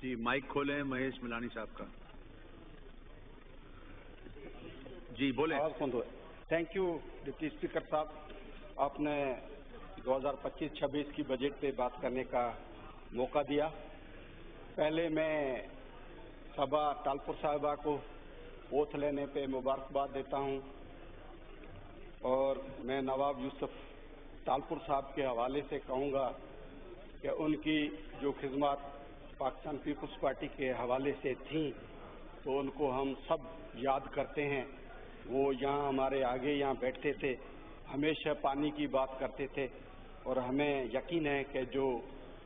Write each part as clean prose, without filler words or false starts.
जी mic खोलें महेश मिलानी साहब का। जी बोले। थैंक यू डिप्टी स्पीकर साहब, आपने 2025-26 की बजट पे बात करने का मौका दिया। पहले मैं सभा तालपुर साहिबा को ओथ लेने पे मुबारकबाद देता हूं और मैं नवाब यूसुफ तालपुर साहब के हवाले से कहूँगा कि उनकी जो खिदमत पाकिस्तान पीपल्स पार्टी के हवाले से थी तो उनको हम सब याद करते हैं। वो यहाँ हमारे आगे यहाँ बैठते थे, हमेशा पानी की बात करते थे और हमें यकीन है कि जो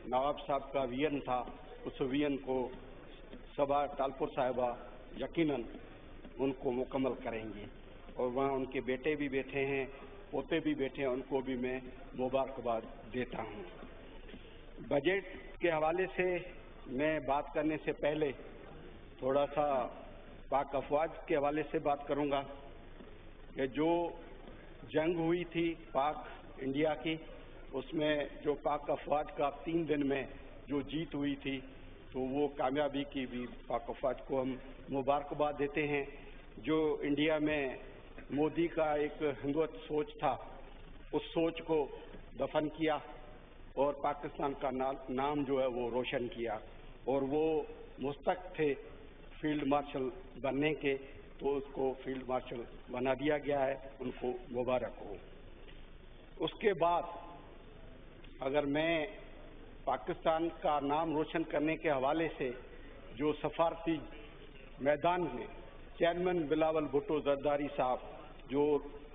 नवाब साहब का विजन था उस विजन को सभा तालपुर साहिबा यकीनन उनको मुकम्मल करेंगी। और वहाँ उनके बेटे भी बैठे हैं, पोते भी बैठे हैं, उनको भी मैं मुबारकबाद देता हूँ। बजट के हवाले से मैं बात करने से पहले थोड़ा सा पाक अफवाज के हवाले से बात करूँगा कि जो जंग हुई थी पाक इंडिया की, उसमें जो पाक अफवाज का 3 दिन में जो जीत हुई थी तो वो कामयाबी की भी पाक अफवाज को हम मुबारकबाद देते हैं। जो इंडिया में मोदी का एक हिंदुत्व सोच था, उस सोच को दफन किया और पाकिस्तान का नाम जो है वो रोशन किया और वो मुस्तक थे फील्ड मार्शल बनने के, तो उसको फील्ड मार्शल बना दिया गया है, उनको मुबारक हो। उसके बाद अगर मैं पाकिस्तान का नाम रोशन करने के हवाले से जो सफारती मैदान में चेयरमैन बिलावल भुट्टो जरदारी साहब जो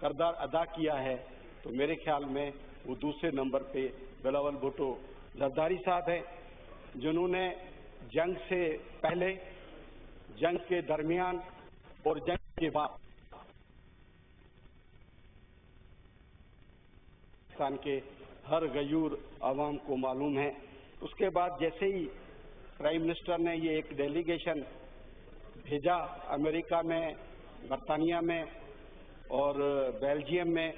किरदार अदा किया है, तो मेरे ख्याल में वो दूसरे नंबर पे बिलावल भुट्टो जरदारी साहब हैं, जिन्होंने जंग से पहले, जंग के दरमियान और जंग के बाद पाकिस्तान के हर गयूर आवाम को मालूम है। उसके बाद जैसे ही प्राइम मिनिस्टर ने ये एक डेलीगेशन भेजा अमेरिका में, बरतानिया में और बेल्जियम में,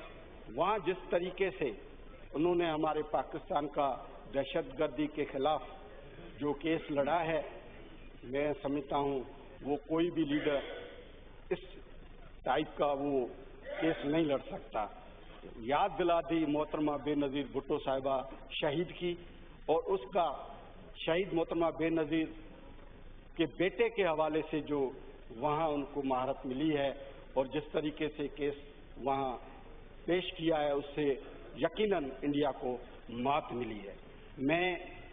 वहाँ जिस तरीके से उन्होंने हमारे पाकिस्तान का दहशतगर्दी के खिलाफ जो केस लड़ा है, मैं समझता हूँ वो कोई भी लीडर इस टाइप का वो केस नहीं लड़ सकता। याद दिला दी मोहतरमा बेनज़ीर भुट्टो साहिबा शहीद की और उसका शहीद मोहतरमा बेनज़ीर के बेटे के हवाले से जो वहाँ उनको महारत मिली है और जिस तरीके से केस वहाँ पेश किया है, उससे यकीनन इंडिया को मात मिली है। मैं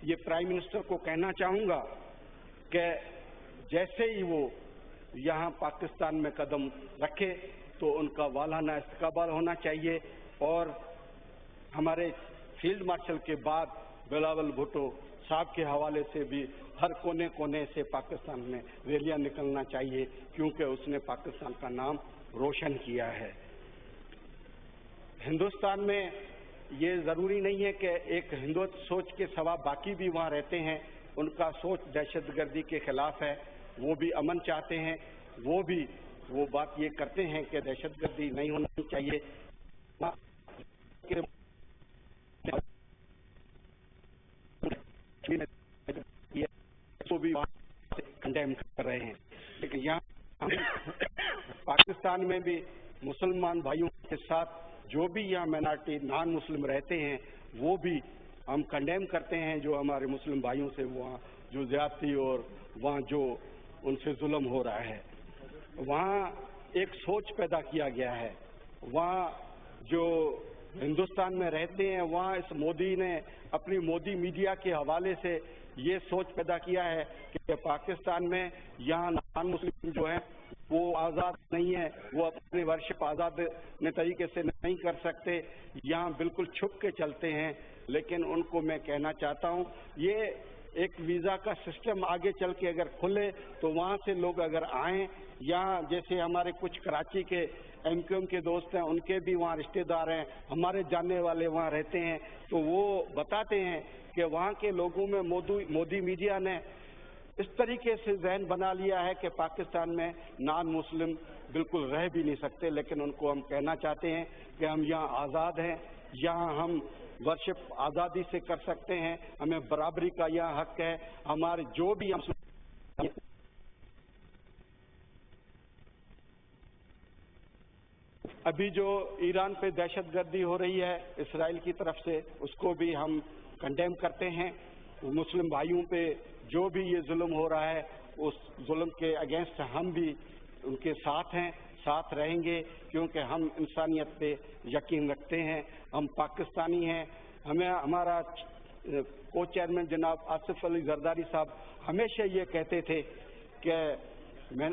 ये प्राइम मिनिस्टर को कहना चाहूँगा कि जैसे ही वो यहाँ पाकिस्तान में कदम रखे तो उनका वालाना इस्तकबाल होना चाहिए और हमारे फील्ड मार्शल के बाद बिलावल भुट्टो साहब के हवाले से भी हर कोने कोने से पाकिस्तान में रैलियाँ निकलना चाहिए, क्योंकि उसने पाकिस्तान का नाम रोशन किया है। हिंदुस्तान में ये ज़रूरी नहीं है कि एक हिंदुत्व सोच के सवा बाकी भी वहाँ रहते हैं, उनका सोच दहशतगर्दी के खिलाफ है, वो भी अमन चाहते हैं, वो बात ये करते हैं कि दहशतगर्दी नहीं होनी चाहिए, तो भी कंडेम कर रहे हैं। लेकिन यहाँ पाकिस्तान में भी मुसलमान भाइयों के साथ जो भी यहाँ माइनॉरिटी नॉन मुस्लिम रहते हैं वो भी हम कंडेम करते हैं, जो हमारे मुस्लिम भाइयों से वहाँ जो ज्यादती और वहाँ जो उनसे जुल्म हो रहा है। वहाँ एक सोच पैदा किया गया है, वहाँ जो हिंदुस्तान में रहते हैं वहाँ इस मोदी ने अपनी मोदी मीडिया के हवाले से ये सोच पैदा किया है कि पाकिस्तान में यहाँ नॉन मुस्लिम जो हैं वो आज़ाद नहीं है, वो अपने वर्शिप आज़ाद तरीके से नहीं कर सकते, यहाँ बिल्कुल छुप के चलते हैं। लेकिन उनको मैं कहना चाहता हूँ ये एक वीज़ा का सिस्टम आगे चल के अगर खुले तो वहाँ से लोग अगर आएँ, यहाँ जैसे हमारे कुछ कराची के MQM के दोस्त हैं, उनके भी वहाँ रिश्तेदार हैं, हमारे जानने वाले वहाँ रहते हैं, तो वो बताते हैं कि वहाँ के लोगों में मोदी मीडिया ने इस तरीके से जहन बना लिया है कि पाकिस्तान में नॉन मुस्लिम बिल्कुल रह भी नहीं सकते। लेकिन उनको हम कहना चाहते हैं कि हम यहाँ आज़ाद हैं, यहाँ हम वर्शिप आज़ादी से कर सकते हैं, हमें बराबरी का यहाँ हक है, हमारे जो भी हम ابھی جو ایران پہ دہشت گردی ہو رہی ہے اسرائیل کی طرف سے، اس کو بھی ہم کنڈیم کرتے ہیں. مسلم بھائیوں پہ جو بھی یہ ظلم ہو رہا ہے اس ظلم کے اگینسٹ ہم بھی ان کے ساتھ ہیں، ساتھ رہیں گے، کیونکہ ہم انسانیت پہ یقین رکھتے ہیں. ہم پاکستانی ہیں. ہمارا کو چیئرمین جناب آصف علی زرداری صاحب ہمیشہ یہ کہتے تھے کہ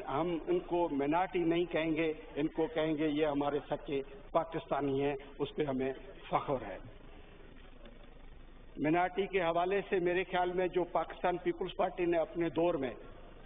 ہم ان کو مینارٹی نہیں کہیں گے، ان کو کہیں گے یہ ہمارے سچے پاکستانی ہیں. اس پہ ہمیں فخر ہے. مینارٹی کے حوالے سے میرے خیال میں جو پاکستان پیپلز پارٹی نے اپنے دور میں،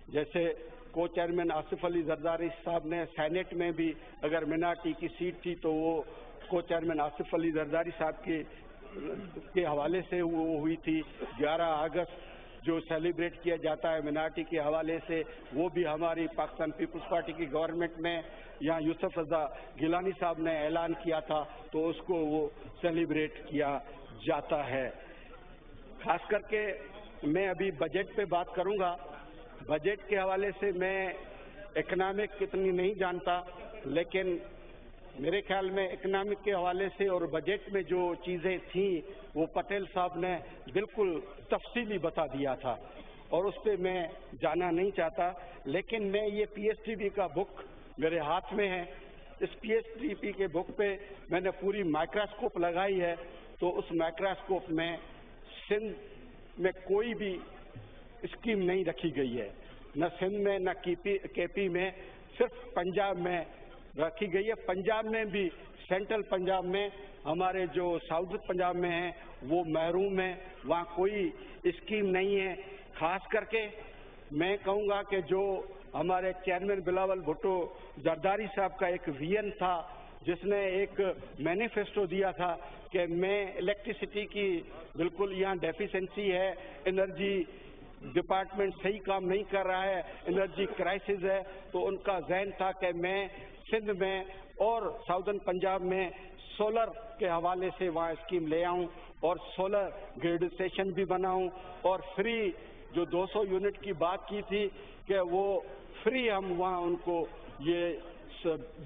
جیسے کو چیئرمین آصف علی زرداری صاحب نے سینٹ میں بھی اگر مینارٹی کی سیٹ تھی تو وہ کو چیئرمین آصف علی زرداری صاحب کے حوالے سے وہ ہوئی تھی. 11 اگست جو سیلیبریٹ کیا جاتا ہے مینارٹی کے حوالے سے، وہ بھی ہماری پاکستان پیپلز پارٹی کی گورنمنٹ میں یہاں یوسف رضا گیلانی صاحب نے اعلان کیا تھا تو اس کو وہ سیلیبریٹ کیا جاتا ہے. خاص کر کے میں ابھی بجٹ پہ بات کروں گا. بجٹ کے حوالے سے میں اکنامک اتنی نہیں جانتا، لیکن میرے خیال میں اکنامک کے حوالے سے اور بجٹ میں جو چیزیں تھیں وہ پٹیل صاحب نے بالکل تفصیلی بتا دیا تھا اور اس پہ میں جانا نہیں چاہتا. لیکن میں یہ پی ایس ٹی پی کا بک میرے ہاتھ میں ہے. اس پی ایس ٹی پی کے بک پہ میں نے پوری مائکروسکوپ لگائی ہے. تو اس مائکروسکوپ میں سندھ میں کوئی بھی اسکیم نہیں رکھی گئی ہے، نہ سندھ میں نہ کے پی میں، صرف پنجاب میں رکھی گئی ہے. پنجاب میں بھی سینٹرل پنجاب میں ہمارے جو ساؤتھ پنجاب میں ہیں وہ محروم ہیں، وہاں کوئی اسکیم نہیں ہے. خاص کر کے میں کہوں گا کہ جو ہمارے چیئرمین بلاول بھٹو زرداری صاحب کا ایک ویژن تھا، جس نے ایک مینیفیسٹو دیا تھا کہ میں الیکٹریسٹی کی بالکل یہاں ڈیفیشنسی ہے، انرجی ڈپارٹمنٹ صحیح کام نہیں کر رہا ہے، انرجی کرائسس ہے. تو ان کا ذہن تھا کہ میں سندھ میں اور ساؤدرن پنجاب میں سولر کے حوالے سے وہاں اسکیم لے آؤں اور سولر گریڈ اسٹیشن بھی بناؤں اور فری جو 200 یونٹ کی بات کی تھی کہ وہ فری ہم وہاں ان کو یہ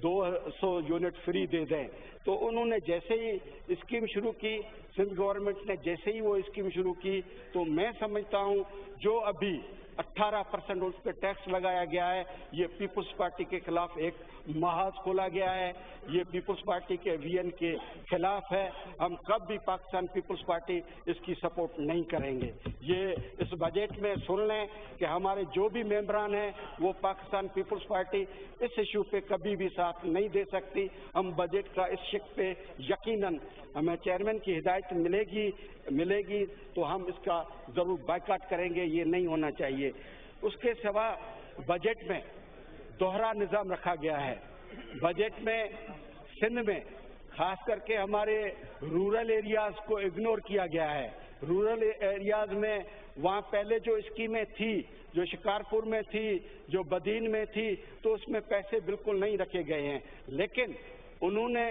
200 یونٹ فری دے دیں. تو انہوں نے جیسے ہی اسکیم شروع کی، سندھ گورنمنٹ نے جیسے ہی وہ اسکیم شروع کی، تو میں سمجھتا ہوں جو ابھی 18% اس پہ ٹیکس لگایا گیا ہے، یہ پیپلز پارٹی کے خلاف ایک محاذ کھولا گیا ہے. یہ پیپلز پارٹی کے ویژن کے خلاف ہے. ہم کب بھی پاکستان پیپلز پارٹی اس کی سپورٹ نہیں کریں گے. یہ اس بجٹ میں سن لیں کہ ہمارے جو بھی ممبران ہیں وہ پاکستان پیپلز پارٹی اس ایشو پہ کبھی بھی ساتھ نہیں دے سکتی. ہم بجٹ کا اس شق پہ یقیناً ہمیں چیئرمین کی ہدایت ملے گی تو ہم اس کا ضرور بائیکاٹ کریں گے. یہ نہیں ہونا چاہیے. اس کے سوا بجٹ میں دوہرا نظام رکھا گیا ہے. بجٹ میں سندھ میں خاص کر کے ہمارے رورل ایریاز کو اگنور کیا گیا ہے. رورل ایریاز میں وہاں پہلے جو اسکیمیں تھی، جو شکارپور میں تھی، جو بدین میں تھی، تو اس میں پیسے بالکل نہیں رکھے گئے ہیں. لیکن انہوں نے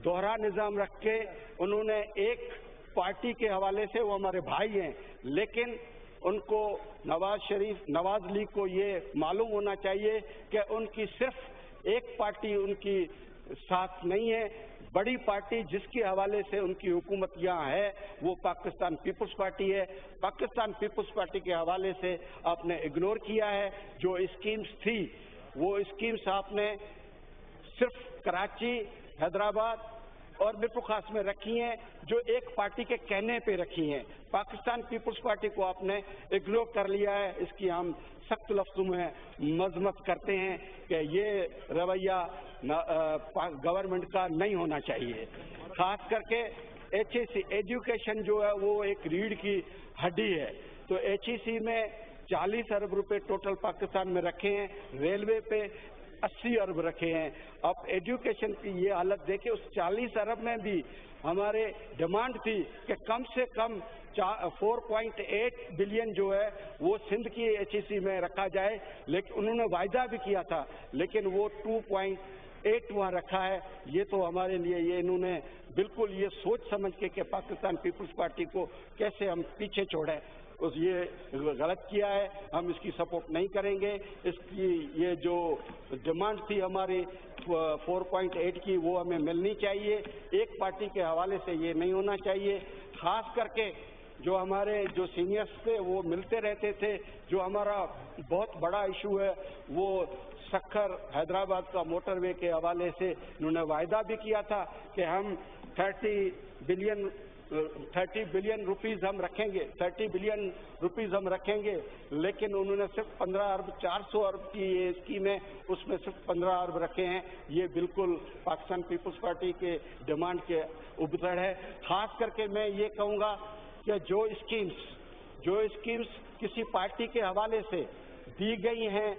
دوہرا نظام رکھ کے انہوں نے ایک پارٹی کے حوالے سے، وہ ہمارے بھائی ہیں، لیکن ان کو نواز لیگ کو یہ معلوم ہونا چاہیے کہ ان کی صرف ایک پارٹی ان کی ساتھ نہیں ہے. بڑی پارٹی جس کے حوالے سے ان کی حکومت یہاں ہے وہ پاکستان پیپلز پارٹی ہے. پاکستان پیپلز پارٹی کے حوالے سے آپ نے اگنور کیا ہے. جو اسکیمز تھی وہ اسکیمز آپ نے صرف کراچی، حیدرآباد اور میرپور خاص میں رکھی ہیں، جو ایک پارٹی کے کہنے پہ رکھی ہیں. پاکستان پیپلز پارٹی کو آپ نے اگنور کر لیا ہے. اس کی ہم سخت لفظوں میں مذمت کرتے ہیں کہ یہ رویہ گورنمنٹ کا نہیں ہونا چاہیے. خاص کر کے ایچ ای سی ایجوکیشن جو ہے وہ ایک ریڑھ کی ہڈی ہے. تو ایچ ای سی میں 40 ارب روپے ٹوٹل پاکستان میں رکھے ہیں، ریلوے پہ 80 ارب رکھے ہیں. اب ایجوکیشن کی یہ حالت دیکھیں، اس 40 ارب میں بھی ہمارے ڈیمانڈ تھی کہ کم سے کم 4.8 بلین جو ہے وہ سندھ کی ایچ ای سی میں رکھا جائے. لیکن انہوں نے وعدہ بھی کیا تھا، لیکن وہ 2.8 وہاں رکھا ہے. یہ تو ہمارے لیے یہ انہوں نے بالکل یہ سوچ سمجھ کے کہ پاکستان پیپلز پارٹی کو کیسے ہم پیچھے چھوڑیں. ये गलत किया है, हम इसकी सपोर्ट नहीं करेंगे। इसकी ये जो डिमांड थी हमारी 4.8 की, वो हमें मिलनी चाहिए। एक पार्टी के हवाले से ये नहीं होना चाहिए। खास करके जो हमारे जो सीनियर्स थे वो मिलते रहते थे। जो हमारा बहुत बड़ा इशू है वो सक्खर हैदराबाद का मोटरवे के हवाले से उन्होंने वायदा भी किया था कि हम 30 बिलियन रुपीस हम रखेंगे, 30 बिलियन रुपीस हम रखेंगे, लेकिन उन्होंने सिर्फ 15 अरब 400 अरब की ये स्कीम है, उसमें सिर्फ 15 अरब रखे हैं। ये बिल्कुल पाकिस्तान पीपुल्स पार्टी के डिमांड के उबतड़ है। खास करके मैं ये कहूँगा कि जो स्कीम्स किसी पार्टी के हवाले से दी गई हैं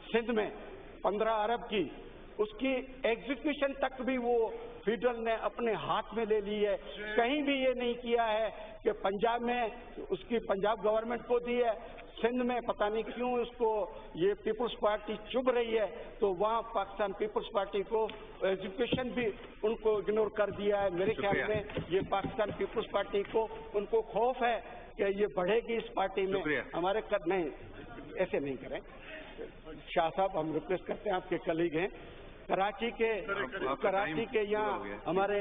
सिंध में 15 अरब की, उसकी एग्जीक्यूशन तक भी वो फेडरल ने अपने हाथ में ले ली है। कहीं भी ये नहीं किया है कि पंजाब में उसकी पंजाब गवर्नमेंट को दी है, सिंध में पता नहीं क्यों उसको ये पीपुल्स पार्टी चुभ रही है, तो वहाँ पाकिस्तान पीपुल्स पार्टी को एजुकेशन भी उनको इग्नोर कर दिया है। मेरे ख्याल में ये पाकिस्तान पीपुल्स पार्टी को उनको खौफ है कि ये बढ़ेगी इस पार्टी में। हमारे नहीं, ऐसे नहीं करें शाह साहब, हम रिक्वेस्ट करते हैं, आपके कलीग हैं। कराची के यहाँ हमारे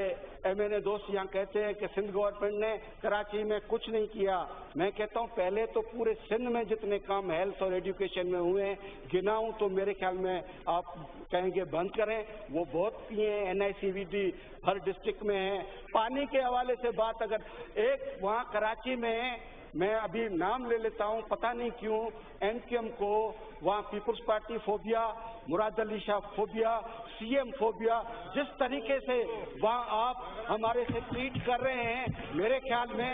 MNA दोस्त यहाँ कहते हैं कि सिंध गवर्नमेंट ने कराची में कुछ नहीं किया। मैं कहता हूँ पहले तो पूरे सिंध में जितने काम हेल्थ और एजुकेशन में हुए हैं गिनाऊं तो मेरे ख्याल में आप कहेंगे बंद करें। वो बहुत किए हैं, NICVD हर डिस्ट्रिक्ट में है। पानी के हवाले से बात अगर एक वहाँ कराची में है, मैं अभी नाम ले लेता हूँ, पता नहीं क्यों MQM को वहाँ Peoples Party phobia, Murad Ali Shah phobia, CM phobia, जिस तरीके से वहाँ आप हमारे से ट्रीट कर रहे हैं, मेरे ख्याल में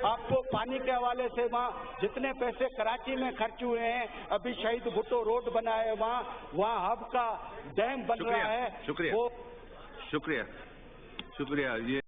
आपको पानी के हवाले से वहाँ जितने पैसे कराची में खर्च हुए हैं, अभी शहीद भुट्टो रोड बना है, वहाँ हब का डैम बन रहा है। शुक्रिया। ये